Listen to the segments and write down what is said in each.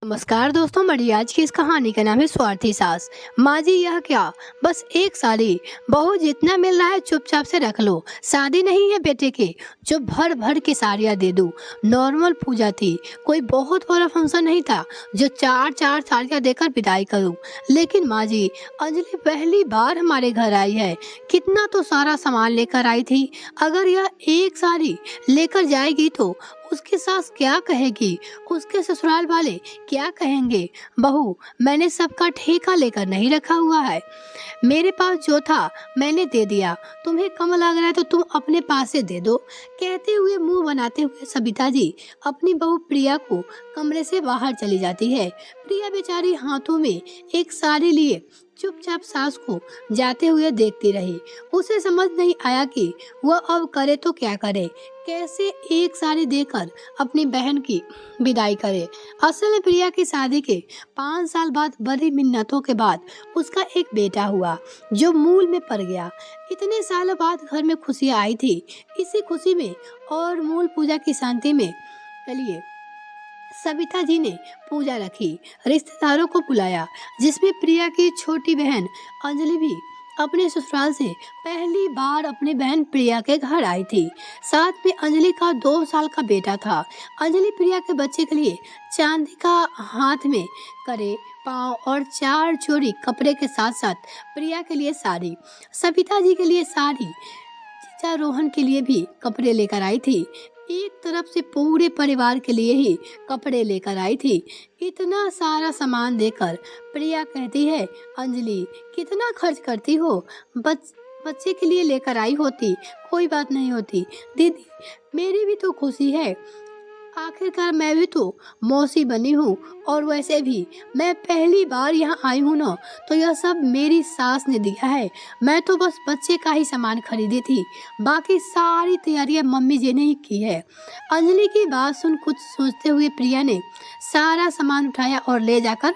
नमस्कार दोस्तों, मेरी आज की इस कहानी का नाम है स्वार्थी सास। माँ जी, यह क्या, बस एक साड़ी, बहू जितना मिल रहा है चुपचाप से रख लो। शादी नहीं है बेटे की जो भर भर के साड़ियाँ दे दूँ। नॉर्मल पूजा थी, कोई बहुत बड़ा फंक्शन नहीं था जो चार चार साड़ियाँ देकर विदाई करूँ। लेकिन माँ जी, अंजलि पहली बार हमारे घर आई है, कितना तो सारा सामान लेकर आई थी। अगर यह एक साड़ी लेकर जाएगी तो उसकी सास क्या कहेगी, उसके ससुराल वाले क्या कहेंगे। बहू, मैंने सबका ठेका लेकर नहीं रखा हुआ है, मेरे पास जो था मैंने दे दिया। तुम्हें कम लग रहा है तो तुम अपने पास से दे दो। कहते हुए मुंह बनाते हुए सविता जी अपनी बहू प्रिया को कमरे से बाहर चली जाती है। प्रिया बेचारी हाथों में एक साड़ी लिए चुपचाप सास को जाते हुए देखती रही। उसे समझ नहीं आया कि वह अब करे तो क्या करे, कैसे एक साड़ी देकर अपनी बहन की विदाई करे। असल में प्रिया की शादी के 5 साल बाद बड़ी मिन्नतों के बाद उसका एक बेटा हुआ जो मूल में पड़ गया। इतने सालों बाद घर में खुशियां आई थी। इसी खुशी में और मूल पूजा की शांति में चलिए सविता जी ने पूजा रखी, रिश्तेदारों को बुलाया, जिसमें प्रिया की छोटी बहन अंजलि भी अपने ससुराल से पहली बार अपनी बहन प्रिया के घर आई थी। साथ में अंजलि का 2 साल का बेटा था। अंजलि प्रिया के बच्चे के लिए चांदी का हाथ में करे, पाँव और 4 जोड़ी कपड़े के साथ साथ प्रिया के लिए साड़ी, सविता जी के लिए साड़ी, जीजा रोहन के लिए भी कपड़े लेकर आई थी। एक तरफ से पूरे परिवार के लिए ही कपड़े लेकर आई थी। इतना सारा सामान देकर प्रिया कहती है, अंजलि कितना खर्च करती हो, बच्चे के लिए लेकर आई होती कोई बात नहीं होती। दीदी, मेरी भी तो खुशी है, आखिरकार मैं भी तो मौसी बनी हूँ। और वैसे भी मैं पहली बार यहाँ आई हूँ ना, तो यह सब मेरी सास ने दिया है। मैं तो बस बच्चे का ही सामान खरीदी थी, बाकी सारी तैयारियाँ मम्मी जी ने ही की है। अंजलि की बात सुन कुछ सोचते हुए प्रिया ने सारा सामान उठाया और ले जाकर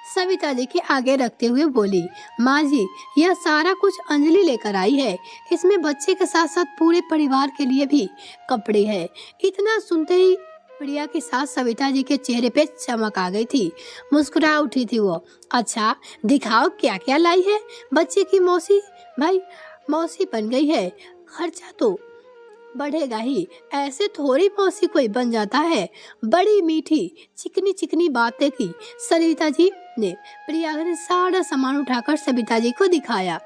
सविता जी के आगे रखते हुए बोली, माँ जी, यह सारा कुछ अंजलि लेकर आई है। इसमें बच्चे के साथ साथ पूरे परिवार के लिए भी कपड़े हैं। इतना सुनते ही प्रिया के साथ सविता जी के चेहरे पे चमक आ गई थी, मुस्कुरा उठी थी वो। अच्छा, दिखाओ क्या क्या लाई है। बच्चे की मौसी, भाई मौसी बन गई है, खर्चा तो बढ़ेगा ही, ऐसे थोड़ी मौसी कोई बन जाता है। बड़ी मीठी चिकनी चिकनी बातें की सविता जी ने। प्रिया ने सारा सामान उठाकर सविता जी को दिखाया।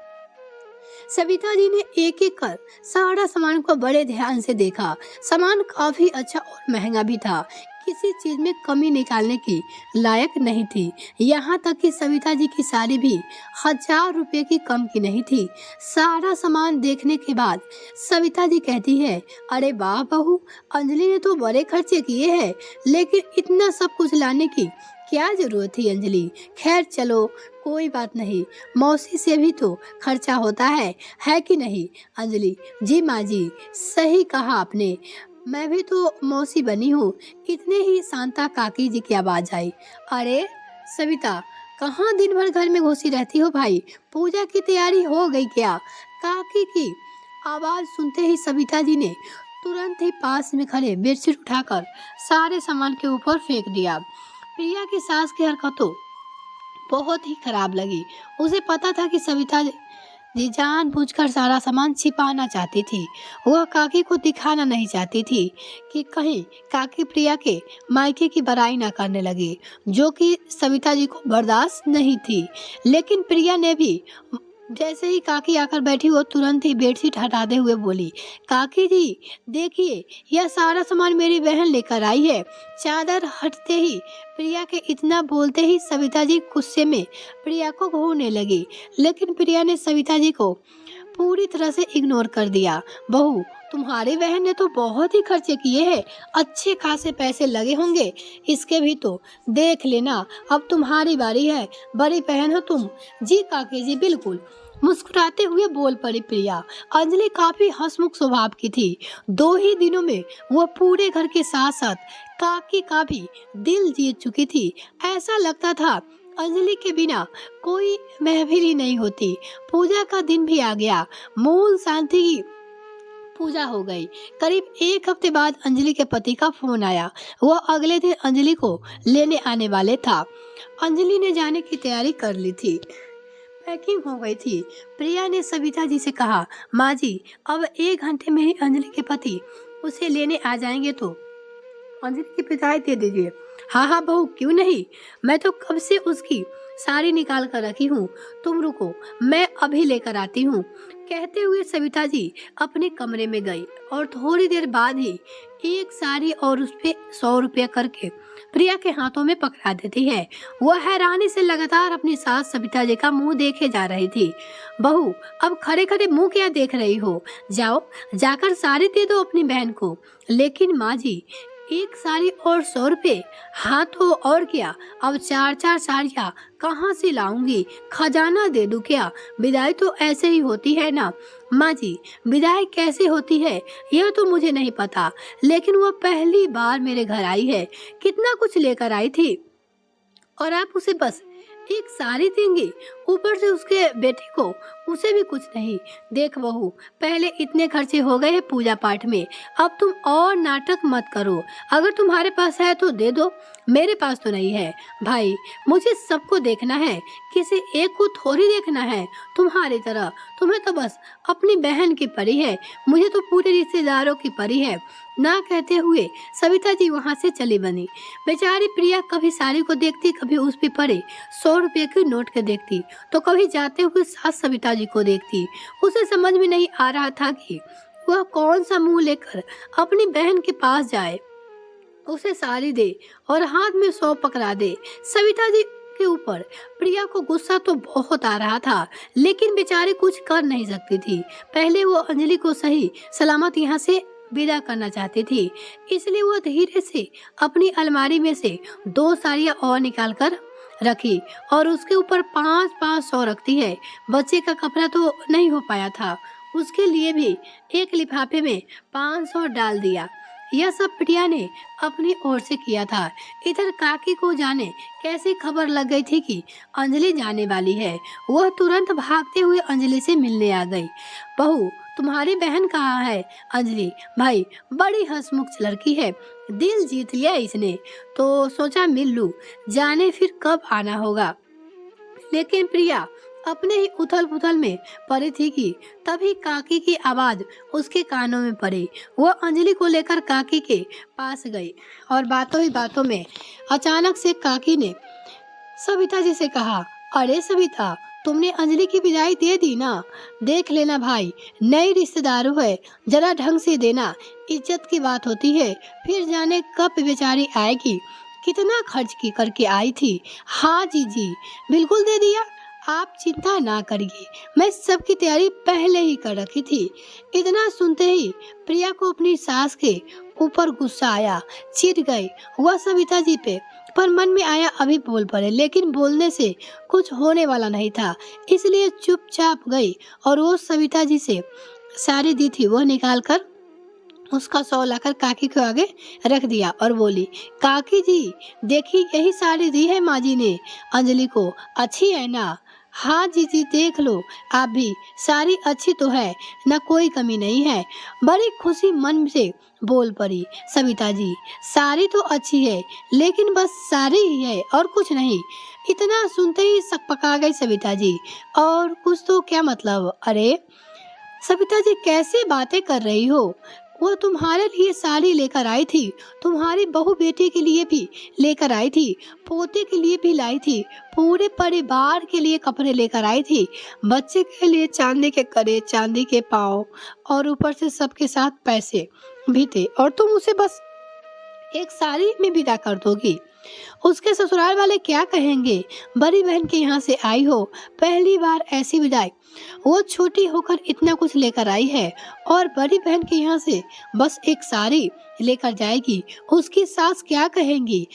सविता जी ने एक एक कर सारा सामान को बड़े ध्यान से देखा। सामान काफी अच्छा और महंगा भी था, किसी चीज में कमी निकालने की लायक नहीं थी। यहाँ तक कि सविता जी की साड़ी भी 1000 रुपए की कम की नहीं थी। सारा सामान देखने के बाद सविता जी कहती है, अरे वाह बहू, अंजलि ने तो बड़े खर्चे किए हैं, लेकिन इतना सब कुछ लाने की क्या जरूरत थी अंजलि। खैर चलो, कोई बात नहीं, मौसी से भी तो खर्चा होता है कि नहीं अंजलि। जी माँ जी, सही कहा आपने, मैं भी तो मौसी बनी हूँ। इतने ही शांता काकी जी की आवाज आई। अरे सविता, कहाँ दिन भर घर में घुसी रहती हो भाई, पूजा की तैयारी हो गई क्या। काकी की आवाज सुनते ही सविता जी ने तुरंत ही पास में खड़े बेडशीट उठाकर सारे सामान के ऊपर फेंक दिया। प्रिया की सास की हरकतों बहुत ही खराब लगी। उसे पता था कि सविता जी जानबूझकर सारा सामान छिपाना चाहती थी। वह काकी को दिखाना नहीं चाहती थी कि कहीं काकी प्रिया के मायके की बड़ाई ना करने लगी, जो कि सविता जी को बर्दाश्त नहीं थी। लेकिन प्रिया ने भी जैसे ही काकी आकर बैठी, वो तुरंत ही बेडशीट हटाते हुए बोली, काकी जी देखिए, यह सारा सामान मेरी बहन लेकर आई है। चादर हटते ही प्रिया के इतना बोलते ही सविता जी गुस्से में प्रिया को घूरने लगी, लेकिन प्रिया ने सविता जी को पूरी तरह से इग्नोर कर दिया। बहू, तुम्हारी बहन ने तो बहुत ही खर्चे किए हैं, अच्छे खासे पैसे लगे होंगे, इसके भी तो देख लेना। अब तुम्हारी बारी है, बड़ी बहन हो तुम। जी काकी जी, बिल्कुल, मुस्कुराते हुए बोल पड़ी प्रिया। अंजलि काफी हंसमुख स्वभाव की थी। 2 ही दिनों में वह पूरे घर के साथ साथ काकी का भी दिल जीत चुकी थी। ऐसा लगता था अंजलि के बिना कोई महफिल ही नहीं होती। पूजा का दिन भी आ गया। मूल शांति की पूजा हो गई। करीब 1 हफ्ते बाद अंजलि के पति का फोन आया। वह अगले दिन अंजलि को लेने आने वाले था। अंजलि ने जाने की तैयारी कर ली थी, पैकिंग हो गई थी। प्रिया ने सविता जी से कहा, माँ जी अब 1 घंटे में ही अंजलि के पति उसे लेने आ जाएंगे, तो अंजलि की पिटाई दे दीजिए। हाँ हाँ बहू, क्यों नहीं, मैं तो कब से उसकी साड़ी निकाल कर रखी हूँ, तुम रुको, मैं अभी लेकर आती हूँ। कहते हुए सविता जी अपने कमरे में गई और थोड़ी देर बाद ही एक साड़ी और उस पे 100 रुपया करके प्रिया के हाथों में पकड़ा देती है। वह हैरानी से लगातार अपनी सास सविता जी का मुंह देखे जा रही थी। बहू अब खड़े खड़े मुंह क्या देख रही हो, जाओ जाकर साड़ी दे दो अपनी बहन को। लेकिन माँ जी, एक साड़ी और 100 रुपए, हाँ तो और क्या, अब 4-4 साड़ियाँ कहाँ से लाऊंगी, खजाना दे दूं क्या? विदाई तो ऐसे ही होती है ना माँ जी। विदाई कैसे होती है यह तो मुझे नहीं पता, लेकिन वो पहली बार मेरे घर आई है, कितना कुछ लेकर आई थी और आप उसे बस एक साड़ी देंगे, ऊपर से उसके बेटे को उसे भी कुछ नहीं। देख बहू, पहले इतने खर्चे हो गए हैं पूजा पाठ में, अब तुम और नाटक मत करो। अगर तुम्हारे पास है तो दे दो, मेरे पास तो नहीं है। भाई मुझे सबको देखना है, किसी एक को थोड़ी देखना है। तुम्हारी तरह तुम्हें तो बस अपनी बहन की परी है, मुझे तो पूरे रिश्तेदारों की परी है। ना कहते हुए सविता जी वहाँ से चली बनी। बेचारी प्रिया कभी साड़ी को देखती, कभी उस पे पड़े 100 रुपये के नोट के देखती, तो कभी जाते हुए सास सविता जी को देखती। उसे समझ में नहीं आ रहा था कि वह कौन सा मुंह लेकर अपनी बहन के पास जाए, उसे साड़ी दे और हाथ में 100 पकड़ा दे। सविता जी के ऊपर प्रिया को गुस्सा तो बहुत आ रहा था, लेकिन बेचारी कुछ कर नहीं सकती थी। पहले वो अंजलि को सही सलामत यहाँ से विदा करना चाहती थी, इसलिए वो धीरे से अपनी अलमारी में से 2 साड़ियाँ और निकाल कर रखी और उसके ऊपर 5-500 रखती है। बच्चे का कपड़ा तो नहीं हो पाया था, उसके लिए भी एक लिफाफे में 500 डाल दिया। यह सब प्रिया ने अपनी ओर से किया था। इधर काकी को जाने कैसी खबर लग गई थी कि अंजलि जाने वाली है। वह तुरंत भागते हुए अंजलि से मिलने आ गई। बहू तुम्हारी बहन कहाँ है? अंजलि, भाई बड़ी हंसमुख लड़की है, दिल जीत लिया इसने, तो सोचा मिल लूं, जाने फिर कब आना होगा। लेकिन प्रिया अपने ही उथल पुथल में पड़ी थी कि तभी काकी की आवाज उसके कानों में पड़ी। वह अंजलि को लेकर काकी के पास गई और बातों ही बातों में अचानक से काकी ने सविता जी से कहा, अरे सविता, तुमने अंजलि की विदाई दे दी ना? देख लेना भाई, नई रिश्तेदारों है, जरा ढंग से देना, इज्जत की बात होती है। फिर जाने कब बेचारी आएगी, कितना खर्च की करके आई थी। हाँ जी बिल्कुल दे दिया, आप चिंता ना करिए, मैं सबकी तैयारी पहले ही कर रखी थी। इतना सुनते ही प्रिया को अपनी सास के ऊपर गुस्सा आया, चिढ़ गई वह सविता जी पे, पर मन में आया अभी बोल पड़े, लेकिन बोलने से कुछ होने वाला नहीं था, इसलिए चुपचाप गई और वो सविता जी से साड़ी दी थी वह निकाल कर उसका 100 लाकर काकी के आगे रख दिया और बोली, काकी जी देखिए, यही साड़ी दी है माँ जी ने अंजलि को, अच्छी है ना? हाँ जी देख लो आप भी, साड़ी अच्छी तो है ना, कोई कमी नहीं है। बड़ी खुशी मन से बोल पड़ी सविता जी, साड़ी तो अच्छी है, लेकिन बस साड़ी ही है और कुछ नहीं। इतना सुनते ही सकपका गई सविता जी, और कुछ तो क्या मतलब? अरे सविता जी कैसी बातें कर रही हो, वो तुम्हारे लिए साड़ी लेकर आई थी, तुम्हारी बहू बेटे के लिए भी लेकर आई थी, पोते के लिए भी लाई थी, पूरे परिवार के लिए कपड़े लेकर आई थी, बच्चे के लिए चांदी के कड़े, चांदी के पाँव और ऊपर से सबके साथ पैसे भी थे, और तुम उसे बस एक साड़ी में विदा कर दोगी। उसके ससुराल वाले क्या कहेंगे? बड़ी बहन के यहाँ से आई हो, पहली बार ऐसी विदाई, वो छोटी होकर इतना कुछ लेकर आई है और बड़ी बहन के यहाँ से बस एक साड़ी लेकर जाएगी, उसकी सास क्या कहेंगी?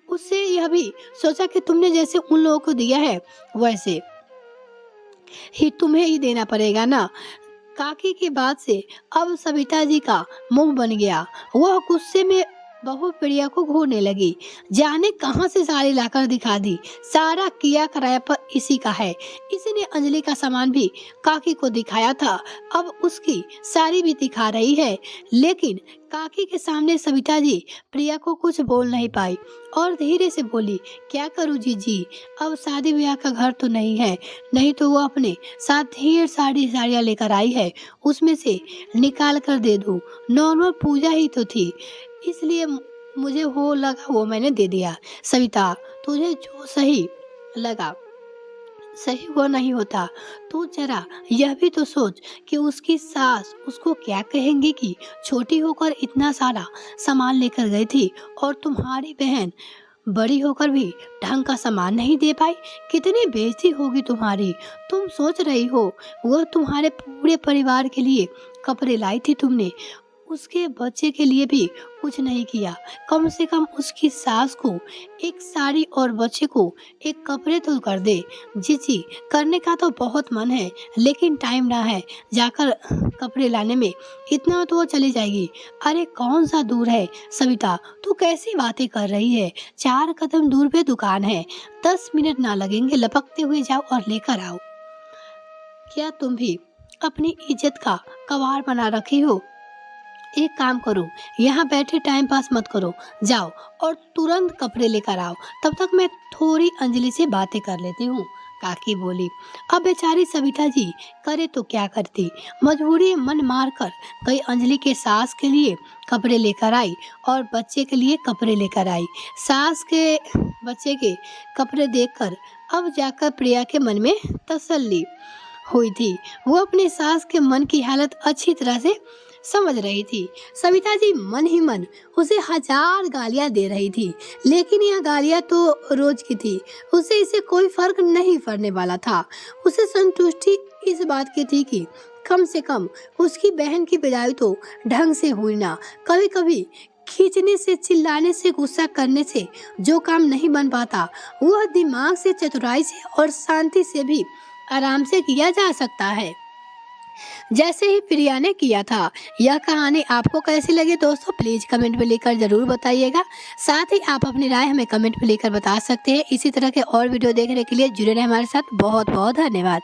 उससे यह भी सोचा कि तुमने जैसे उन लोगों को दिया है वैसे ही तुम्हें ही देना पड़ेगा ना। काकी की बात से अब सविता जी का मुंह बन गया, वह गुस्से में बहू प्रिया को घूरने लगी। जाने कहां से साड़ी लाकर दिखा दी, सारा किया कराया पर इसी का है। इसी ने अंजलि का सामान भी काकी को दिखाया था, अब उसकी साड़ी भी दिखा रही है। लेकिन काकी के सामने सविता जी प्रिया को कुछ बोल नहीं पाई और धीरे से बोली, क्या करूं जीजी, अब शादी ब्याह का घर तो नहीं है, नहीं तो वो अपने साथ ढेर सारी साड़ियाँ लेकर आई है, उसमें से निकाल कर दे दूं। नॉर्मल पूजा ही तो थी, इसलिए मुझे वो लगा वो मैंने दे दिया। सविता, तुझे जो सही लगा सही वो नहीं होता। तू जरा यह भी तो सोच कि उसकी सास उसको क्या कहेंगी कि छोटी होकर इतना सारा सामान लेकर गई थी और तुम्हारी बहन बड़ी होकर भी ढंग का सामान नहीं दे पाई। कितनी बेइज्जती होगी तुम्हारी। तुम सोच रही हो वह तुम्हारे पूरे परिवार के लिए कपड़े लाई थी तुमने, उसके बच्चे के लिए भी कुछ नहीं किया। कम से कम उसकी सास को एक साड़ी और बच्चे को एक कपड़े तो कर दे। जी करने का तो बहुत मन है, लेकिन टाइम ना है, जाकर कपड़े लाने में इतना तो वो चली जाएगी। अरे कौन सा दूर है सविता, तू कैसी बातें कर रही है, 4 कदम दूर पे दुकान है, 10 मिनट ना लगेंगे, लपकते हुए जाओ और लेकर आओ। क्या तुम भी अपनी इज्जत का कबाड़ बना रखी हो? एक काम करो, यहाँ बैठे टाइम पास मत करो, जाओ और तुरंत कपड़े लेकर आओ, तब तक मैं थोड़ी अंजलि से बातें कर लेती हूँ। काकी बोली। अब बेचारी सविता जी करे तो क्या करती, मजबूरी मन मार कर गई। अंजलि के सास के लिए कपड़े लेकर आई और बच्चे के लिए कपड़े लेकर आई। सास के बच्चे के कपड़े देखकर अब जाकर प्रिया के मन में तसल्ली हुई थी। वो अपने सास के मन की हालत अच्छी तरह से समझ रही थी। सविता जी मन ही मन उसे 1000 गालियां दे रही थी, लेकिन यह गालियां तो रोज की थी, उसे इसे कोई फर्क नहीं पड़ने वाला था। उसे संतुष्टि इस बात की थी कि कम से कम उसकी बहन की विदाई तो ढंग से हुई ना। कभी कभी खींचने से, चिल्लाने से, गुस्सा करने से जो काम नहीं बन पाता, वह दिमाग से, चतुराई से और शांति से भी आराम से किया जा सकता है, जैसे ही प्रिया ने किया था। यह कहानी आपको कैसी लगी दोस्तों, प्लीज कमेंट में लिखकर जरूर बताइएगा। साथ ही आप अपनी राय हमें कमेंट में लिखकर बता सकते हैं। इसी तरह के और वीडियो देखने के लिए जुड़े रहें हमारे साथ। बहुत बहुत धन्यवाद।